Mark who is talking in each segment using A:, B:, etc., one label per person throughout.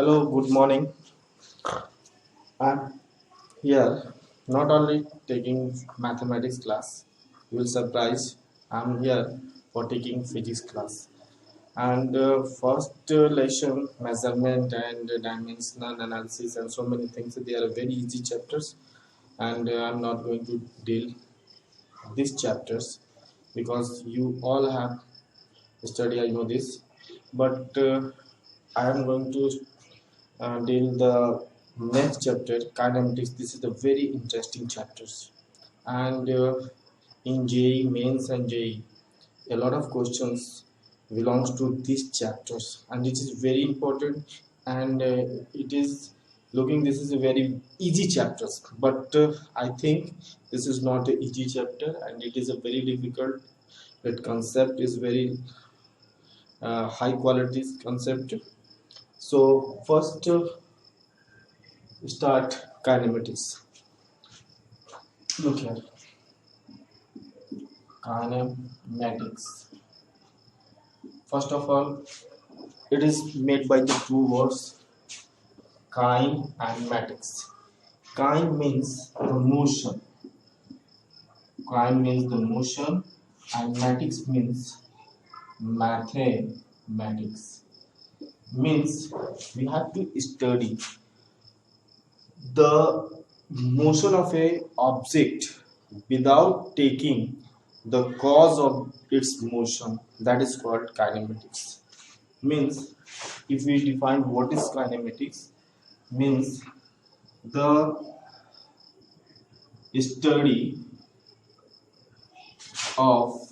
A: Hello, good morning. I'm here not only taking mathematics class, you will surprise, I'm here for taking physics class. And first lesson, measurement and dimensional analysis, and so many things. They are very easy chapters, and I'm not going to deal these chapters because you all have study. I know this, but I am going to deal the next chapter, kinematics. This is a very interesting chapters, and in JEE mains and JEE, a lot of questions belongs to these chapters, and it is very important. And it is looking this is a very easy chapters, but I think this is not an easy chapter, and it is a very difficult. That concept is very high quality concept. So first. Start kinematics. Look here, kinematics. First of all, it is made by the two words kine and matics. Kine means the motion. Kine means the motion, and matics means mathematics. Means we have to study the motion of a object without taking the cause of its motion. That is called kinematics. Means if we define what is kinematics, means the study of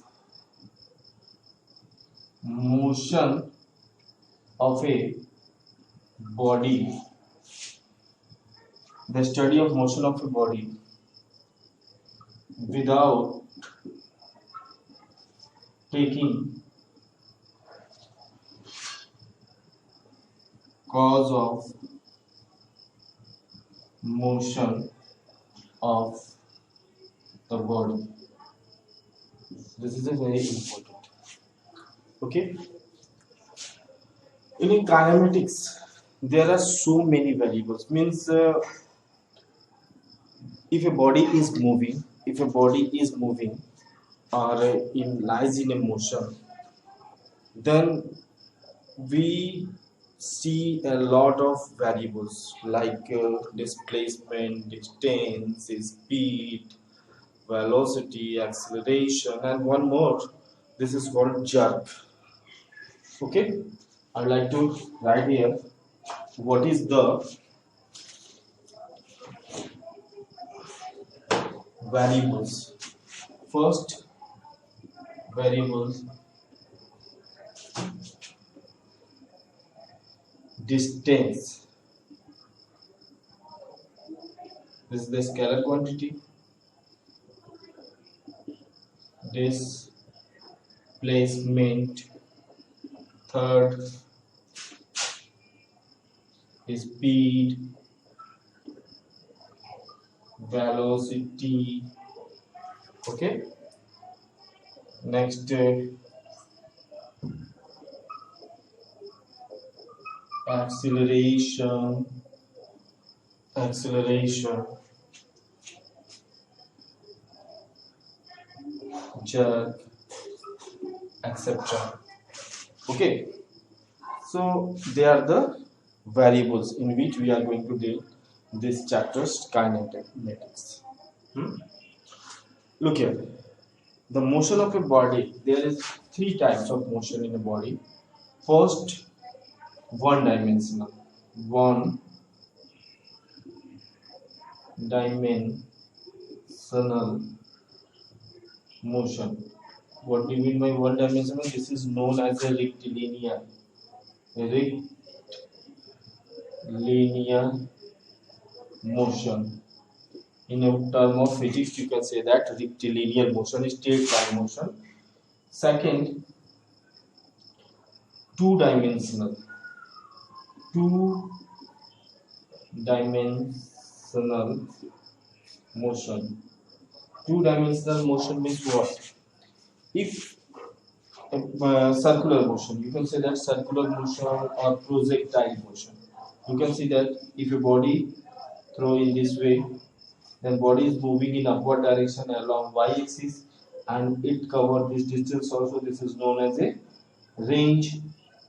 A: motion of a body, the study of motion of a body without taking cause of motion of the body. This is a very important. Okay. In kinematics, there are so many variables. Means if a body is moving, or lies in a motion, then we see a lot of variables like displacement, distance, speed, velocity, acceleration, and one more. This is called jerk. Okay, I would like to write here what is the variables. First variables, distance. This is the scalar quantity. Displacement. Third, speed, velocity. Okay. Next, acceleration, jerk, etc. Okay, so they are the variables in which we are going to deal this chapter's kinematics. Look here, the motion of a body. There is three types of motion in a body. First, one dimensional motion. What do you mean by one dimensional? This is known as a rectilinear motion. In a term of physics, you can say that rectilinear motion is straight line motion. Second, two-dimensional motion. Two-dimensional motion means what? If circular motion, you can say that circular motion or projectile motion. You can see that if your body throw in this way, then body is moving in upward direction along y-axis, and it cover this distance also. This is known as a range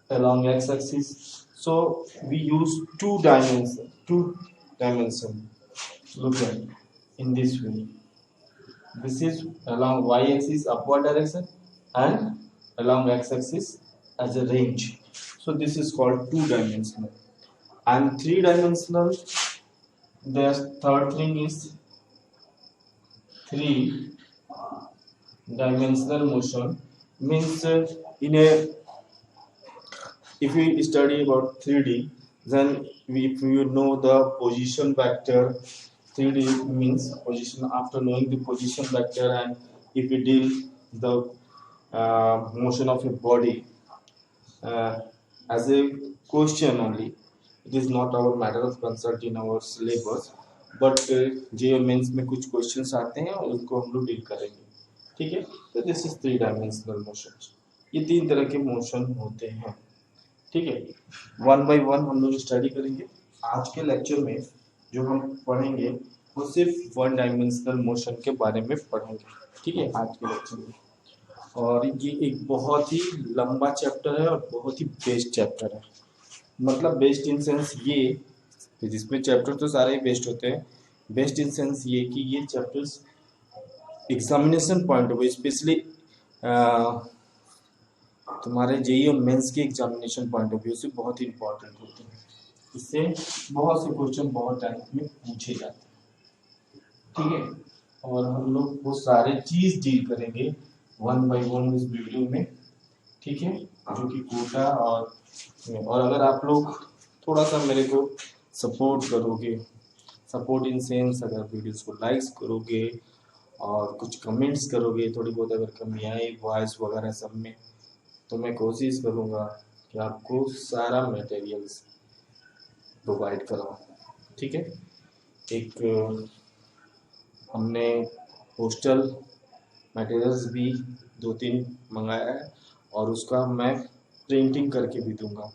A: along x-axis. So we use two dimension. Look at in this way. This is along y-axis upward direction and along x-axis as a range. So this is called two-dimensional. And three-dimensional, the third thing is three-dimensional motion. Means in a if we study about 3D, then if you know the position vector, 3D means position. After knowing the position vector, and if we deal the motion of a body uh, as a question only, it is not our matter of concern in our syllabus, but JEE mains में कुछ questions आते हैं और उनको हम लोग deal करेंगे. ठीक है, तो this is three dimensional motion. ये तीन तरह के मोशन होते हैं. ठीक है, वन बाय वन हम लोग स्टडी करेंगे. आज के लेक्चर में जो हम पढ़ेंगे वो सिर्फ वन डायमेंशनल मोशन के बारे में पढ़ेंगे. ठीक है, आज के लेक्चर में. और ये एक बहुत ही लंबा चैप्टर है और बहुत ही बेस्ट चैप्टर है. मतलब बेस्ट इन सेंस ये, जिसमें चैप्टर तो सारे ही बेस्ट होते हैं. बेस्ट इन सेंस ये कि ये chapters examination point of view, specially तुम्हारे जेईई और मेंस के एग्जामिनेशन पॉइंट ऑफ व्यू से बहुत ही इंपॉर्टेंट होते हैं. इससे बहुत से क्वेश्चन बहुत टाइम में पूछे जाते हैं. ठीक है, और हम लोग वो सारे चीज डील करेंगे वन बाय वन इस वीडियो में. ठीक है, जो कि कोटा और अगर आप लोग थोड़ा सा मेरे को सपोर्ट करोगे, सपोर्ट इन सेंस अगर वीडियोस को लाइक्स करोगे और कुछ कमेंट्स करोगे, थोड़ी बहुत अगर कमी आए वॉइस वगैरह सब में, तो मैं कोशिश करूँगा कि आपको सारा मटेरियल्स प्रोवाइड कराऊँ. ठीक है, एक हमने पोस्टल मटेरियल्स भी 2-3 मंगाया है और उसका मैं प्रिंटिंग करके भी दूंगा.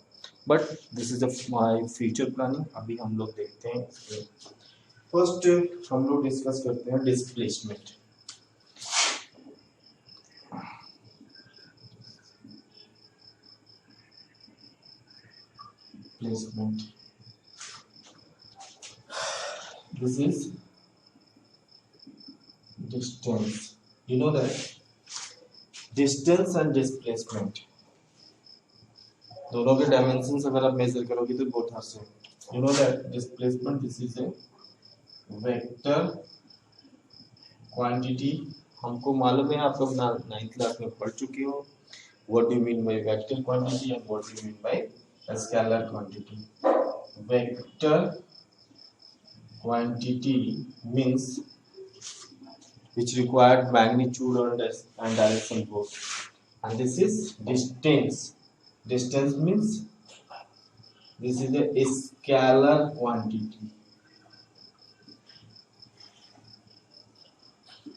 A: But this is my future planning. अभी हम लोग देखते हैं. फर्स्ट हम लोग डिस्कस करते हैं displacement. Placement. This is distance. You know that distance and displacement दोनों के डायमेंशंस अगर आप मेजर करोगे तो both are same. You know that displacement this is a vector quantity. हमको मालूम है, आप लोग 9th क्लास में पढ़ चुके हो. What do you mean by vector quantity and what do you mean by scalar quantity. Vector quantity means which required magnitude and direction both, and this is distance. Distance means this is a scalar quantity.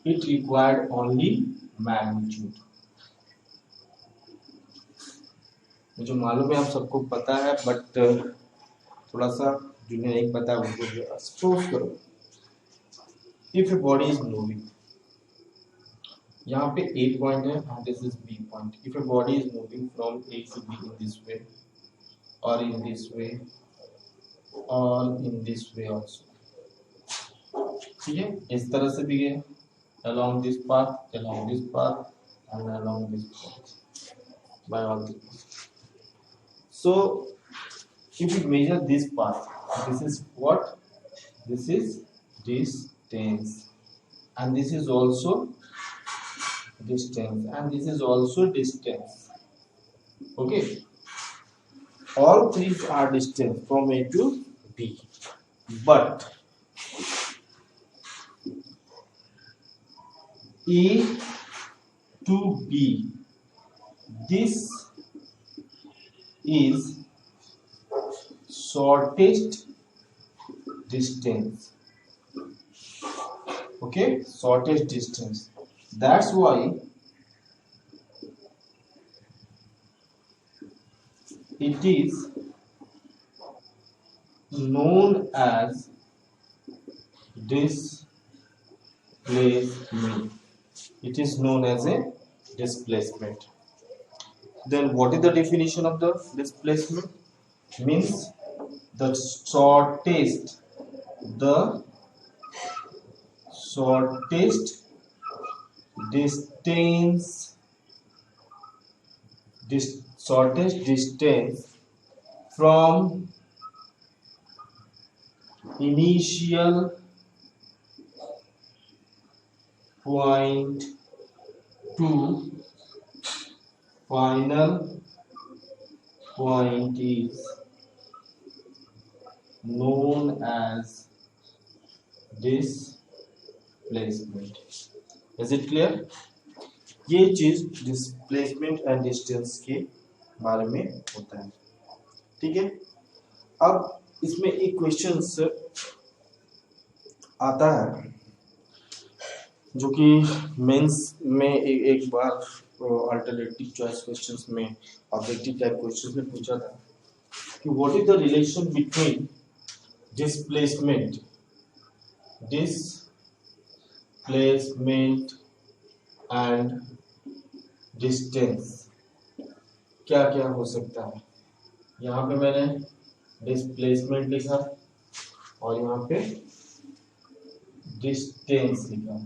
A: It required only magnitude. मुझे मालूम है आप सबको पता है, but थोड़ा सा जिन्हें नहीं पता उनको सपोज करो. If a body is moving, यहाँ पे ए पॉइंट है and this is B point. If a body is moving from A to B in this way और इन दिस वे और इन दिस वे आल्सो. ठीक है, इस तरह से भी है along this path, along this path and along this path by all these. So if we measure this path, this is what? This is distance, and this is also distance, and this is also distance. Okay, all three are distance from A to B, but A to B, this is shortest distance. Okay, shortest distance. That's why it is known as displacement. It is known as a displacement. Then what is the definition of the displacement? Means the the shortest distance shortest distance from initial point to final point is known as displacement. Is it clear? ये चीज displacement and distance के बारे में होता है. ठीक है. अब इसमें एक क्वेश्चन आता है जो कि मेंस में एक बार अल्टरनेटिव चॉइस क्वेश्चंस में ऑब्जेक्टिव टाइप क्वेश्चंस में पूछा था कि what is the relation between displacement and distance. क्या क्या हो सकता है. यहाँ पे मैंने डिस्प्लेसमेंट लिखा और यहाँ पे डिस्टेंस लिखा.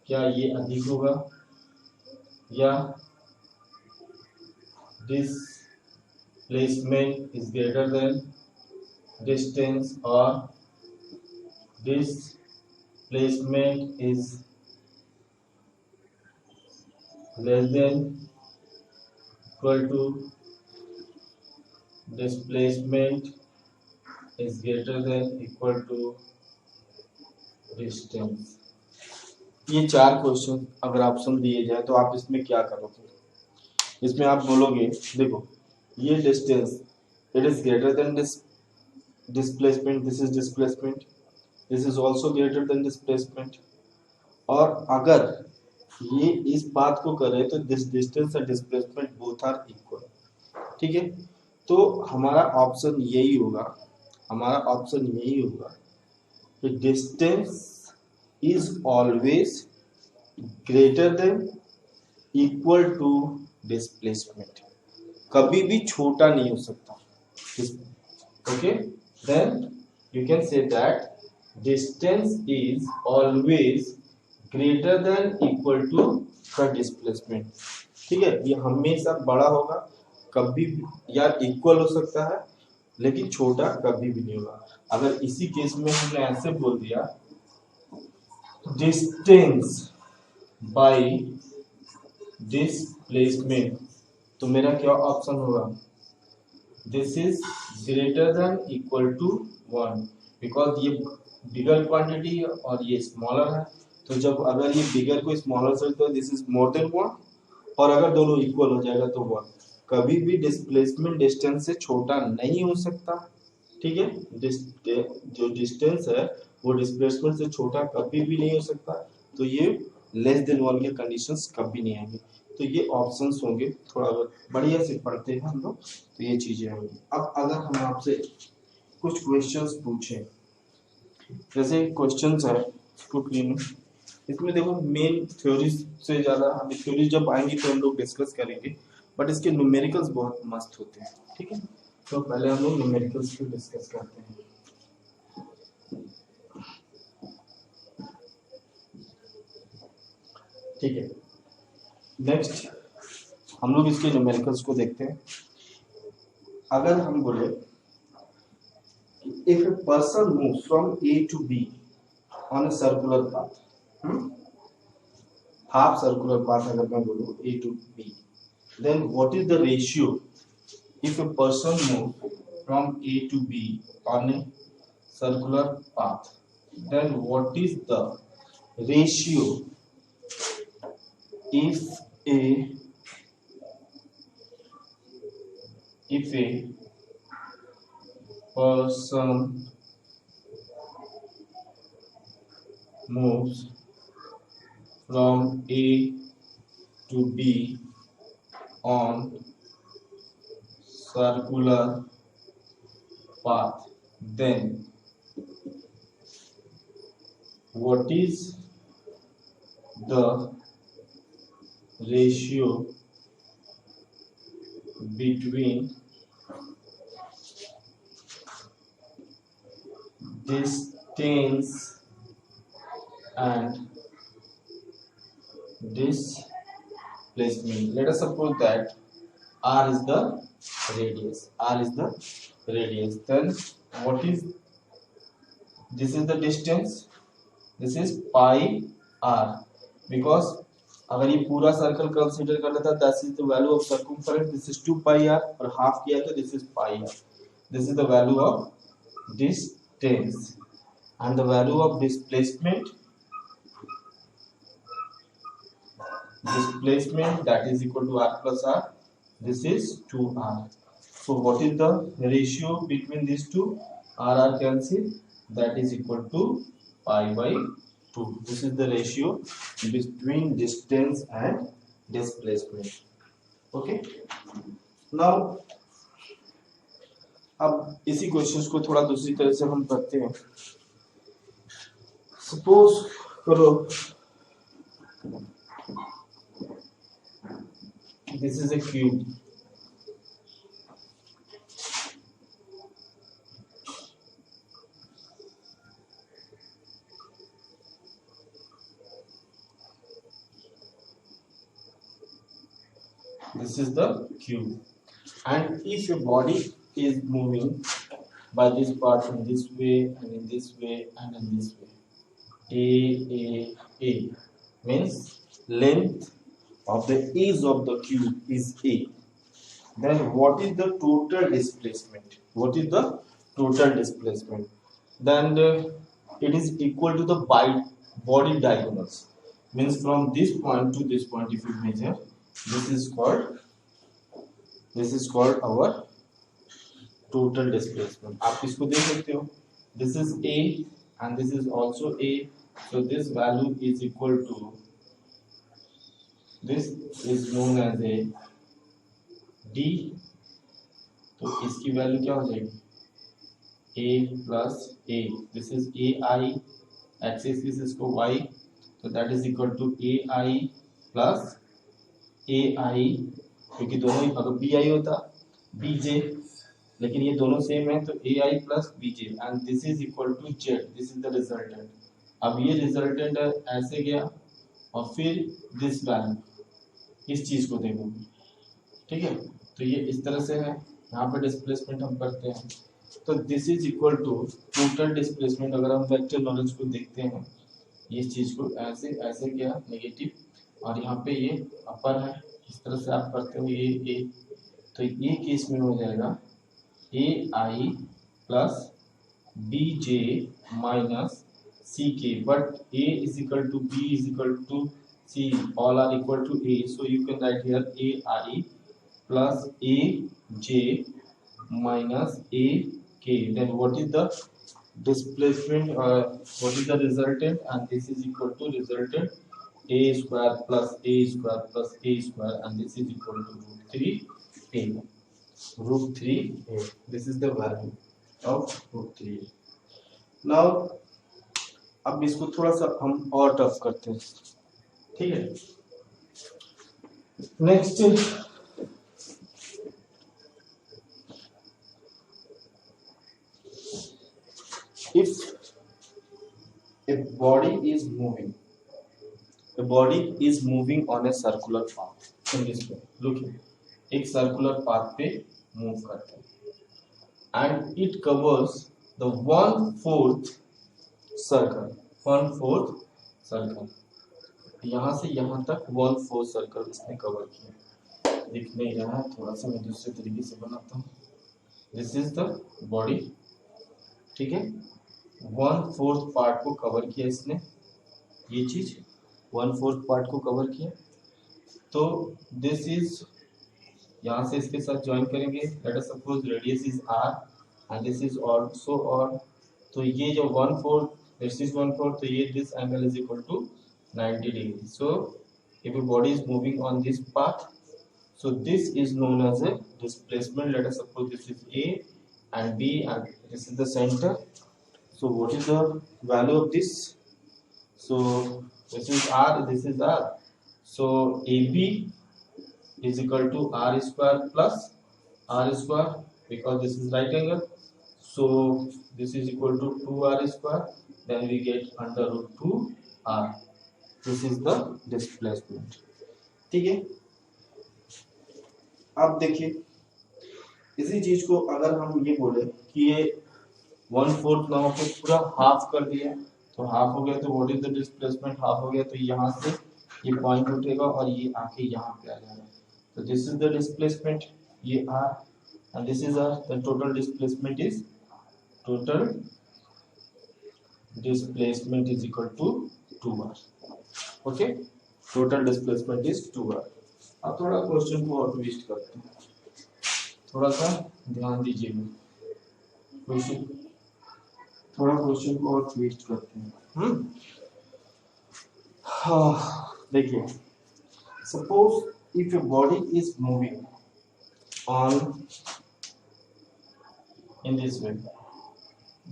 A: क्या ये अधिक होगा या displacement is greater than distance और displacement is less than equal to displacement is greater than equal to distance. ये चार क्वेश्चन अगर ऑप्शन दिए जाए तो आप इसमें क्या करोगे. इसमें आप बोलोगे देखो ये distance it is greater than displacement, this is displacement, this is also greater than displacement. और अगर ये इस बात को करे तो this distance and displacement both are equal. ठीक है. तो हमारा ऑप्शन यही होगा कि distance is always greater than equal to displacement. कभी भी छोटा नहीं हो सकता. Okay. Then you can say that distance is always greater than equal to the displacement. ठीक है. ये हमेशा बड़ा होगा, कभी या इक्वल हो सकता है लेकिन छोटा कभी भी नहीं होगा. अगर इसी केस में हमने ऐसे बोल दिया डिस्टेंस बाय डिस्प्लेसमेंट तो मेरा क्या ऑप्शन होगा. This is greater than equal to 1 because ये बिगर क्वांटिटी और ये स्मॉलर है. तो जब अगर ये बिगर को स्मॉलर से तो दिस इज मोर देन 1 और अगर दोनों इक्वल हो जाएगा तो 1. कभी भी डिस्प्लेसमेंट डिस्टेंस से छोटा नहीं हो सकता. ठीक है. जो डिस्टेंस है वो डिस्प्लेसमेंट से छोटा कभी भी नहीं हो सकता. तो ये लेस देन 1 के कंडीशंस कभी नहीं आएंगे. तो ये ऑप्शंस होंगे. थोड़ा बढ़िया से पढ़ते हैं हम लोग तो ये चीजें होंगी. अब अगर हम आपसे कुछ क्वेश्चंस पूछें जैसे क्वेश्चंस है इसमें देखो मेन थ्योरी से ज्यादा हम थ्योरी जब आएंगी तो हम लोग डिस्कस करेंगे बट इसके न्यूमेरिकल्स बहुत मस्त होते हैं. ठीक है. तो पहले हम लोग न्यूमेरिकल्स को डिस्कस करते हैं. ठीक है. नेक्स्ट हम लोग इसके न्यूमेरिकल्स को देखते हैं. अगर हम बोले if a person moves from A to B on a circular path, half circular path अगर मैं बोलूं A to B, then what is the ratio if a person moves from A to B on a circular path, then what is the ratio if a person moves from A to B on circular path. then what is the ratio between distance and displacement? Let us suppose that r is the radius. R is the radius. Then what is this? Is the distance. This is pi r. Because अगर ये पूरा circle consider कर लेता, that is the value of circumference. This is 2 pi R और half किया तो this is pi R. This is the value of distance and the value of displacement that is equal to r plus r. This is 2r. So what is the ratio between these two? R cancel, that is equal to pi by 2. This is the ratio between distance and displacement. Okay, now अब इसी questions को थोड़ा दूसरी तरह से हम करते हैं. सपोज करो this is A cube. This is the cube, and if your body is moving by this part in this way and in this way and in this way, A means length of the edge of the cube is A. Then what is the total displacement? What is the total displacement? Then it is equal to the body diagonals. Means from this point to this point, if you measure, this is called our total displacement. आप इसको देख सकते हो. This is A and this is also A. So this value is equal to, this is known as a D. तो इसकी value क्या हो जाएगी? A plus A. This is AI. Axis is इसको Y. So that is equal to AI plus AI. क्योंकि दोनों अगर BI होता BJ, लेकिन ये दोनों सेम है तो AI plus BJ and this is equal to Z. This is the resultant. अब ये रिजल्टेंट ऐसे गया और फिर दिस वैल्यू इस चीज को देखोगे. ठीक है, तो ये इस तरह से है. यहाँ पे डिस्प्लेसमेंट हम करते हैं तो this is equal to total displacement. अगर हम वेक्टर नॉलेज को देखते हैं, इस चीज को ऐसे ऐसे गया नेगेटिव और यहाँ पे ये अपर है. इस तरह से आप करते हो ये तो ये केस में हो जाएगा AI plus BJ minus CK, but A is equal to B is equal to C, all are equal to A, so you can write here AI plus AJ minus AK. Then what is the displacement, what is the resultant? And this is equal to resultant A square plus A square plus A square, and this is equal to root 3A. Root 3A. This is the value of root 3A. Now अब इसको थोड़ा सा हम और tough करते हैं. ठीक है, next if a body is moving on a circular path in this way. Look here, एक circular path पे move करते हैं and it covers the 1/4 circle. यहाँ से यहाँ तक 1/4 सर्कल इसने कवर किया. दिख नहीं रहा है, थोड़ा सा मैं दूसरे तरीके से बनाता हूँ. This is the body. ठीक है, 1/4 पार्ट को कवर किया इसने. ये चीज 1/4 पार्ट को कवर किया. तो दिस इज, यहाँ से इसके साथ ज्वाइन करेंगे. Let us suppose radius is r and this is also r. तो ये जो 1/4, this is 1/4, so here this angle is equal to 90 degrees. So if a body is moving on this path, so this is known as a displacement. Let us suppose this is A and B, and this is the center. So what is the value of this? So this is R, this is R. So AB is equal to R square plus R square, because this is right angle. So this is equal to 2R square. Then we get under root 2R. This is the displacement. ठीक है. अब देखिए इसी चीज को अगर हम ये बोले कि ये 1/4 ना होकर पूरा हाफ कर दिया, तो हाफ हो गया, तो what is the displacement? Half हो गया तो यहाँ से ये पॉइंट उठेगा और ये आके यहाँ पे आ जाएगा. तो दिस इज द डिस्प्लेसमेंट, ये R and this is R. The total displacement is equal to 2R. Okay, total displacement is 2R. अब थोड़ा क्वेश्चन को और ट्विस्ट करते हैं, थोड़ा सा ध्यान दीजिएगा. थोड़ा क्वेश्चन को और ट्विस्ट करते हैं. देखिए, suppose if your body is moving on in this way,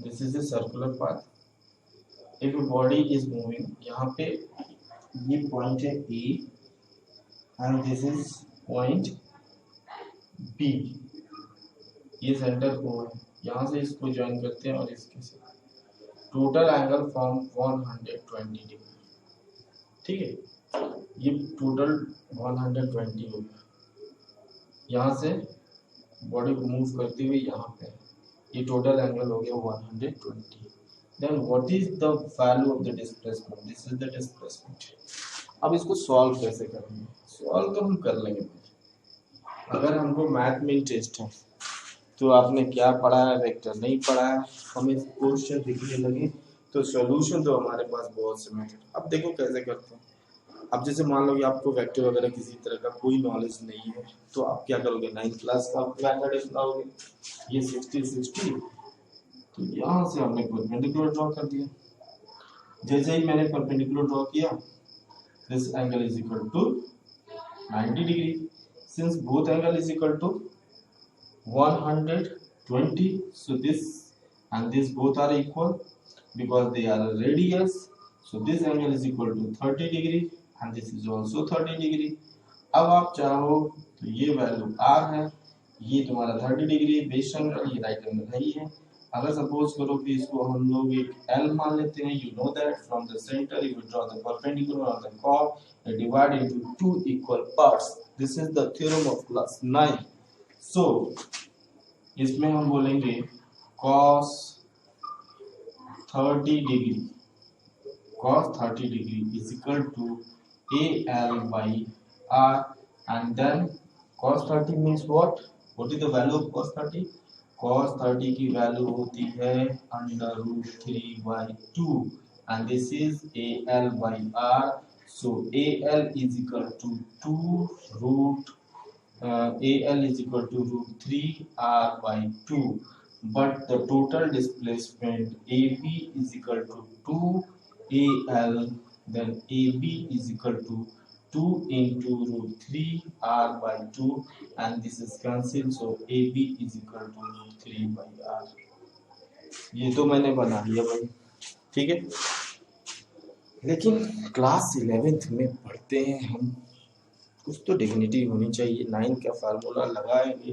A: this is a circular path. If your body is moving, यहाँ पे ये पॉइंट है A and this is point B, ये सेंटर O है, यहाँ से इसको ज्वाइन करते हैं और इसके से टोटल एंगल फॉर्म 120 डिग्री. ठीक है, ये टोटल 120 हो गया. यहाँ से बॉडी को मूव करते हुए यहाँ पे ये टोटल एंगल हो गया 120. Then what is the value of the displacement? This is the displacement. अब इसको सॉल्व कैसे करेंगे? सॉल्व तो हम कर लेंगे. अगर हमको मैथ में इंटरेस्ट है तो आपने क्या पढ़ा है, वेक्टर नहीं पढ़ा है, हमें क्वेश्चन दिखने लगे तो सॉल्यूशन तो हमारे पास बहुत से मेथड. अब देखो कैसे करते हैं. अब जैसे मान लो कि आपको वेक्टर वगैरह किसी तरह का कोई नॉलेज नहीं है, तो आप क्या करोगे? 9th क्लास का मेथड अपनाओगे. ये 60-60, तो यहाँ से हमने परपेंडिकुलर ड्रॉ कर दिया. जैसे ही मैंने परपेंडिकुलर ड्रॉ किया, this angle is equal to 90 degree. Since both angle is equal to 120, so this and this both are equal because they are radius. So this angle is equal to 30 degree and this is also 30 degree. अब आप चाहो तो ये value R है, ये तुम्हारा 30 degree base angle, ये right angle है ही है. अगर सपोज करो कि इसको हम लोग एक L मान लेते हैं, you know that from the centre you draw the perpendicular on the curve and divide into two equal parts. This is the theorem of class 9. सो इसमें हम बोलेंगे cos 30 degree, cos 30 degree is equal to AL by R, and then cos 30 means what? What is the value of cos 30? Cos 30 की value होती है under root 3 by 2 and this is AL by R. So AL is equal to 2 root AL is equal to root 3 R by 2, but the total displacement AB is equal to 2 AL, then AB is equal to 2 into root 3 R by 2 and this is cancelled, so AB is equal to root 3 by R. ये तो मैंने बना लिया भाई, ठीक है. लेकिन class 11th में पढ़ते हैं हम, कुछ तो डिग्निटी होनी चाहिए. 9 का फार्मूला लगाएंगे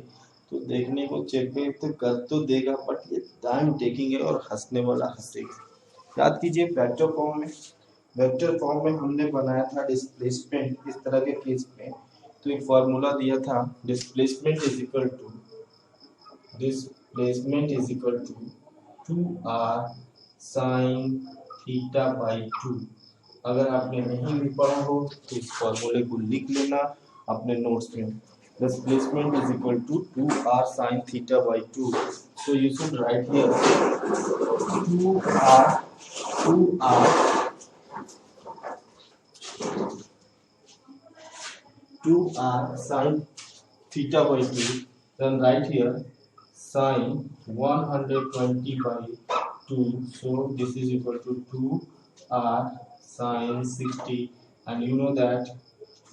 A: तो देखने को चेक तो कर तो देगा, बट ये टाइम टेकिंग है और हंसने वाला हंसेगा. याद कीजिए वेक्टर फॉर्म में हमने बनाया था डिस्प्लेसमेंट. इस तरह के केस में तो एक फार्मूला दिया था, displacement is equal to 2r sin theta by 2. अगर आपने नहीं भी पढ़ा हो तो इस फॉर्मूले को लिख लेना अपने नोट्स में. Displacement is equal to 2r sin theta by 2. So you should write here 2r sin theta by 2. Then write here sin 120 by 2. So this is equal to 2r sin 60, and you know that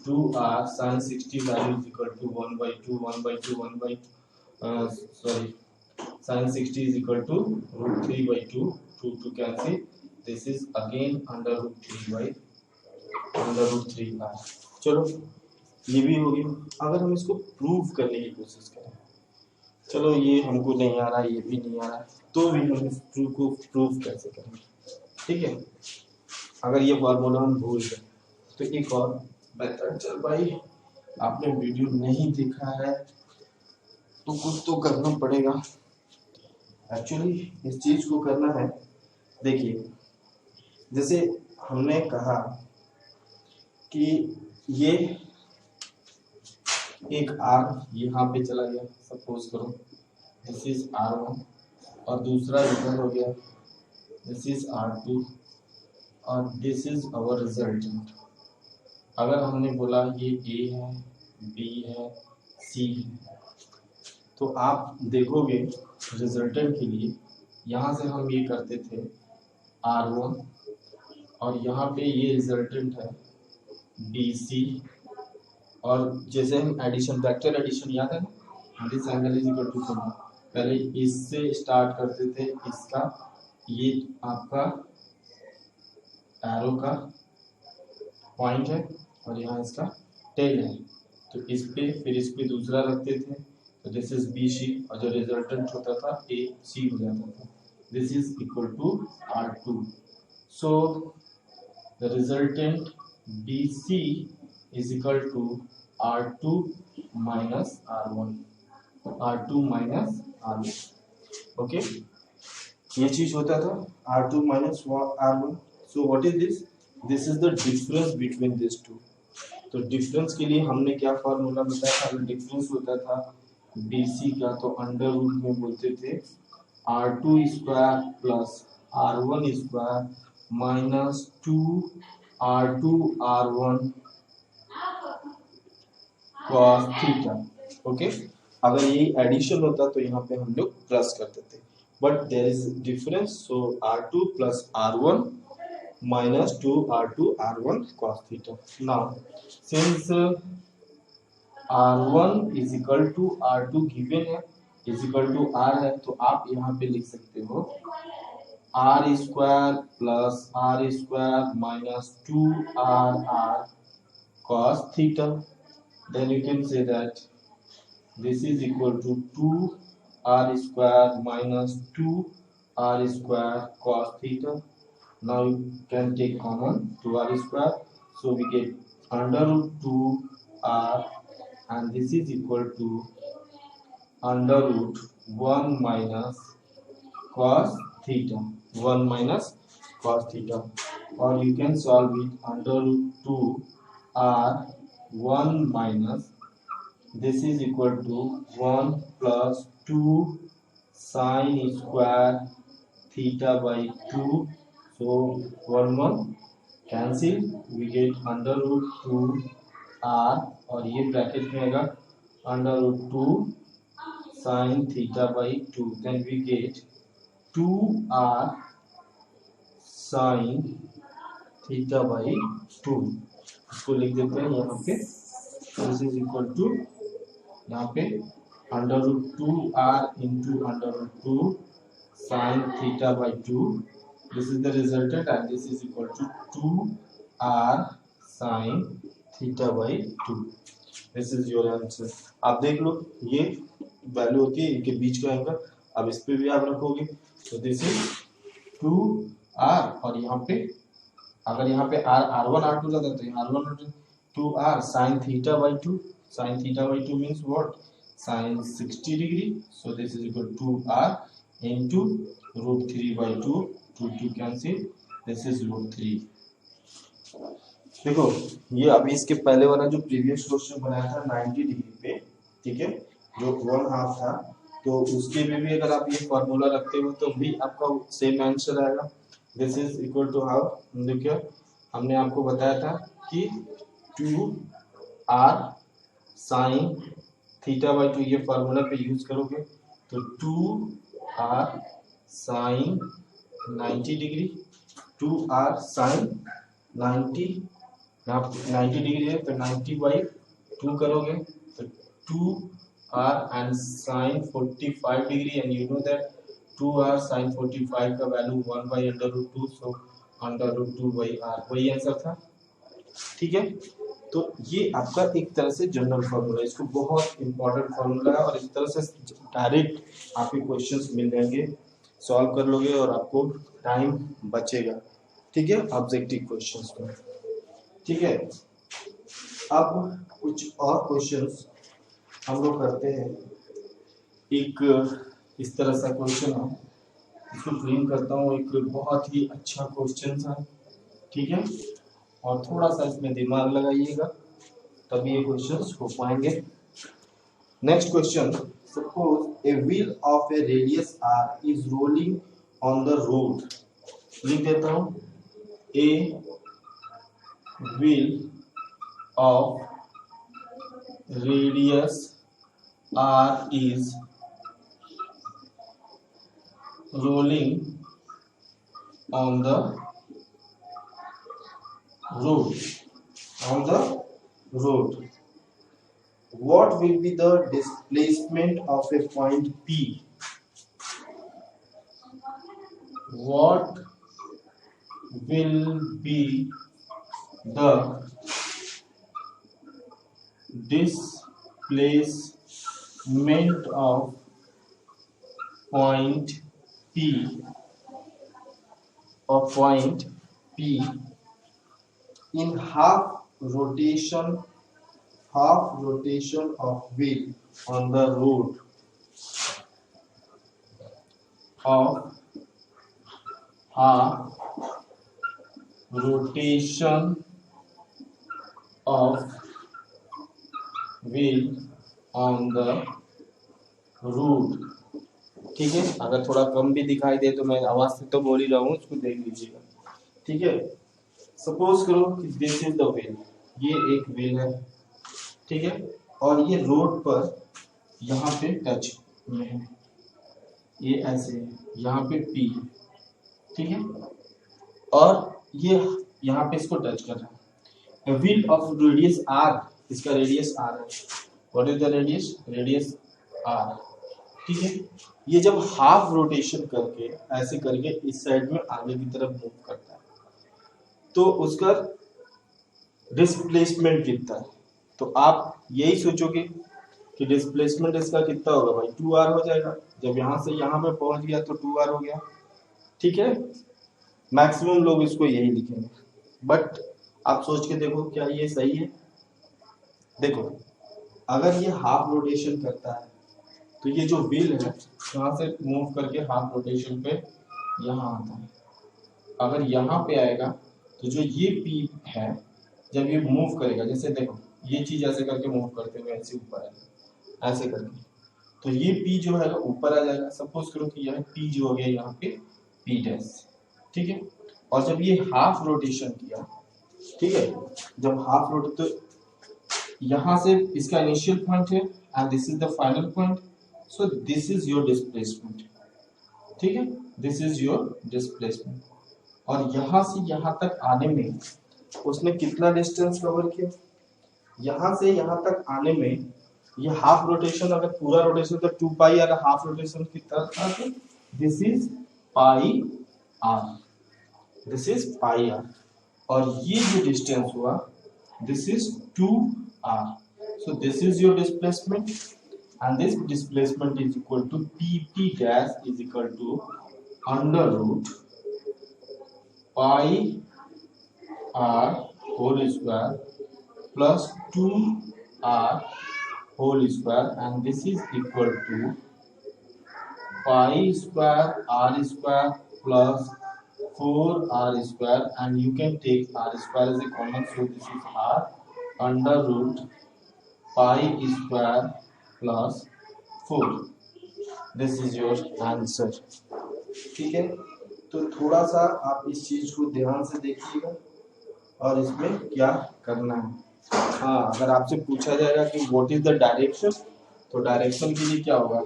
A: 2r sin 60 value is equal to 1 by 2, 1 by 2, 1 by sin 60 is equal to root 3 by 2, 2 cancel, this is again under root 3 by under root 3 r। चलो ये भी हो गया। अगर हम इसको prove करने की कोशिश करें, चलो ये हमको नहीं आ रहा, ये भी नहीं आ रहा, तो भी हम इस प्रूव को प्रूव कैसे करेंगे, ठीक है। अगर ये फॉर्मूला हम भूल गए तो एक और मेथड, चल भाई आपने वीडियो नहीं देखा है तो कुछ तो करना पड़ेगा। एक्चुअली इस चीज को करना है, देखिए जैसे हमने कहा कि ये एक r यहाँ पे चला गया, सपोज करो दिस इज r1, और दूसरा इधर हो गया दिस इज r2, और दिस इज आवर रिजल्टेंट। अगर हमने बोला ये a है, b है, c है, तो आप देखोगे रिजल्टेंट के लिए यहाँ से हम ये करते थे r1, और यहाँ पे ये रिजल्टेंट है bc, और जैसे हम एडिशन, वेक्टर एडिशन याद है ना, this angle is equal to, पहले इससे स्टार्ट करते थे, इसका ये आपका एरो का पॉइंट है और यहाँ इसका टेल है, तो इस पे फिर इस पे दूसरा रखते थे, तो दिस इज बी सी, और जो रिजल्टेंट होता था ए सी हो जाता था, this is equal to r2। So the resultant B C is equal to r2 minus r1, r2 minus r1, okay, ये चीज होता था r2 minus r1। so what is this? This is the difference between these two। तो difference के लिए हमने क्या formula बताया था? अगर डिफरेंस होता था bc का तो अंडर रूट में बोलते थे r2 square plus r1 square minus 2 r2 r1 cos theta, okay. अगर ये एडिशन होता तो यहाँ पे हम लोग प्लस करते थे, but there is difference, so r2 plus r1 minus 2 r2 r1 cos theta. Now since r1 is equal to r2 given है, इज इक्वल टू r है, तो आप यहाँ पे लिख सकते हो r square plus r square minus 2r cos theta. Then you can say that this is equal to 2r square minus 2r square cos theta. Now you can take common 2r square, so we get under root 2r, and this is equal to under root 1 minus cos theta, 1 minus cos theta, or you can solve it under root 2r 1 minus this is equal to 1 plus 2 sin square theta by 2, so 1 1 cancel, we get under root 2 r, और ये bracket में आएगा under root 2 sin theta by 2, then we get 2r sin theta by 2। इसको लिख देते हैं यहाँ पे, दिस इज इक्वल टू यहाँ पे under root 2r into under root 2 sine theta by 2, this is the resultant, and this is equal to 2r sine theta by 2। This is your answer. आप देख लो ये वैल्यू होती है इनके बीच का angle, अब इस पे भी आप रखोगे, तो दिस इज 2r, और यहाँ पे अगर यहाँ पे r1 r2 रहता तो यहाँ r1 2r sin theta by 2, sin theta by 2 means what? Sin 60 degree, so this is equal to 2r into root 3 by 2, 2 cancel, this is root 3। देखो ये अभी इसके पहले वाला जो प्रीवियस क्वेश्चन बनाया था 90 डिग्री पे, ठीक है, जो 1/2 था, तो उसके में भी अगर आप ये फॉर्मूला रखते हो तो भी आपका सेम आंसर आएगा। This is equal to how, देखिए हमने आपको बताया था कि 2r साइन थीटा बाई 2, ये फॉर्मूला पे यूज करोगे तो 2r sign 90 degree, 2r sign 90, यहाँ 90 डिग्री है तो 90 बाई 2 करोगे तो r and sin 45 degree, and you know that 2r sin 45 का value 1 by under root 2, so under root 2 by r, वही आंसर था। ठीक है, तो ये आपका एक तरह से जनरल फॉर्मूला है, इसको बहुत इंपॉर्टेंट फॉर्मूला है और इस तरह से डायरेक्ट आपके क्वेश्चंस मिल जाएंगे, सॉल्व कर लोगे और आपको टाइम बचेगा। ठीक है, ऑब्जेक्टिव क्वेश्चंस में। ठीक है, अब कुछ और क्वेश्चंस हम लोग करते हैं। एक इस तरह सा क्वेश्चन है, इसको फ्रेम करता हूँ, एक बहुत ही अच्छा क्वेश्चन है। ठीक है, और थोड़ा सा इसमें दिमाग लगाइएगा तभी ये क्वेश्चंस हो पाएंगे। Next question, suppose a wheel of A radius r is rolling on the road. लिख देता हूँ, a wheel of radius r is rolling on the road. What will be the displacement of a point P? What will be the displacement of point P in half rotation of wheel on the road of half rotation of wheel on the road। ठीक है, अगर थोड़ा कम भी दिखाई दे तो मैं आवाज से तो बोल ही रहा हूँ, इसको देख लीजिएगा। ठीक है, सपोज करो कि दिस इज द व्हील, ये एक व्हील है। ठीक है, और ये रोड पर यहाँ पे टच में है, ये ऐसे यहाँ पे P है। ठीक है, और ये यहाँ पे इसको टच कर रहा है। व्हील ऑफ रेडियस r, इसका रेडियस r है। What is the radius? Radius r। ठीक है, ये जब हाफ रोटेशन करके ऐसे करके इस साइड में आगे की तरफ मूव करता है तो उसका डिस्प्लेसमेंट कितना है? तो आप यही सोचोगे कि डिस्प्लेसमेंट इसका कितना होगा भाई, 2r हो जाएगा। जब यहाँ से यहाँ पे पहुंच गया तो 2r हो गया। ठीक है, मैक्सिमम लोग इसको यही लिखेंगे, बट आप सोच के देखो क्या ये सही है? देखो, अगर ये हाफ रोटेशन करता है तो ये जो व्हील है यहाँ से मूव करके हाफ रोटेशन पे यहाँ आता है। अगर यहाँ पे आएगा तो जो ये P है जब ये मूव करेगा, जैसे देखो ये चीज ऐसे करके मूव करते हुए ऐसे ऊपर आएगा, ऐसे करके, तो ये P जो है ऊपर आ जाएगा। सपोज करो कि यह P जो हो गया यहाँ पे P डैश। ठीक है, और जब ये हाफ रोटेशन किया, ठीक है, जब हाफ रोटेट तो यहाँ से इसका इनिशियल पॉइंट है and this is the final point, so this is your displacement. ठीक है, दिस इज योर डिस्प्लेसमेंट। और यहाँ से यहाँ तक आने में उसने कितना डिस्टेंस कवर किया? यहाँ से यहाँ तक आने में ये हाफ रोटेशन, अगर पूरा रोटेशन तो 2 पाई, अगर हाफ रोटेशन कितना था तो this is pi r, this is pi r। और ये जो डिस्टेंस हुआ this is 2r, so this is your displacement and this displacement is equal to pp dash is equal to under root pi r whole square plus 2r whole square, and this is equal to pi square r square plus 4r square, and you can take r square as a common, so this is r under root pi square plus 4। This is your answer. ठीक है, तो थोड़ा सा आप इस चीज को ध्यान से देखिएगा और इसमें क्या करना है। हाँ, अगर आपसे पूछा जाएगा कि व्हाट इज द डायरेक्शन, तो डायरेक्शन के लिए क्या होगा,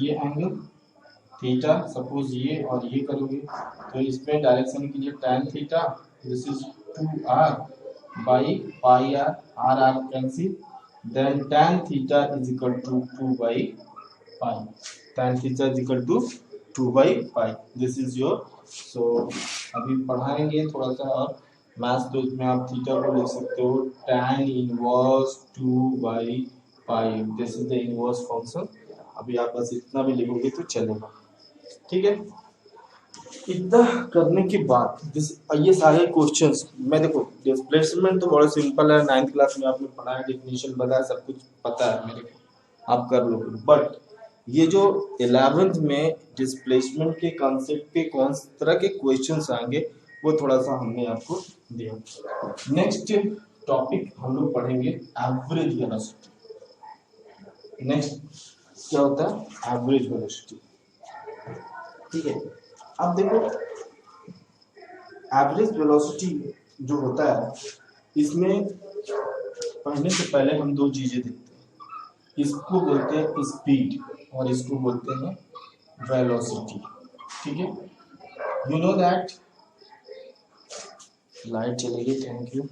A: ये एंगल थीटा, सपोज ये और ये करोगे तो इसमें डायरेक्शन के लिए tan theta, this is 2r by pi r, r cancel, then tan theta is equal to 2 by pi. Tan theta is equal to 2 by pi. This is your, so अभी पढ़ाएंगे थोड़ा सा और मैथ्स, तो इसमें आप थीटा को लिख सकते हो tan inverse 2 by pi. This is the inverse function. अभी आप बस इतना भी लिखोगे तो चलेगा, ठीक है. इतना करने के बाद ये सारे क्वेश्चंस मैं, देखो डिस्प्लेसमेंट तो बड़ा सिंपल है, 9th क्लास में आपने पढ़ा है, डेफिनेशन बताया, सब कुछ पता है मेरे को, आप कर लोगे. बट ये जो 11th में डिस्प्लेसमेंट के कॉन्सेप्ट पे कौन तरह के क्वेश्चंस आएंगे वो थोड़ा सा हमने आपको दिया. नेक्स्ट टॉपिक हम लोग पढ़ेंगे एवरेज वेलोसिटी. नेक्स्ट क्या होता है एवरेज वेलोसिटी, ठीक है. अब देखो एवरेज वेलोसिटी जो होता है, इसमें पढ़ने से पहले हम दो चीजें देखते हैं. इसको बोलते हैं स्पीड और इसको बोलते हैं वेलोसिटी, ठीक है. यू नो दैट, लाइट चलेगी, थैंक यू.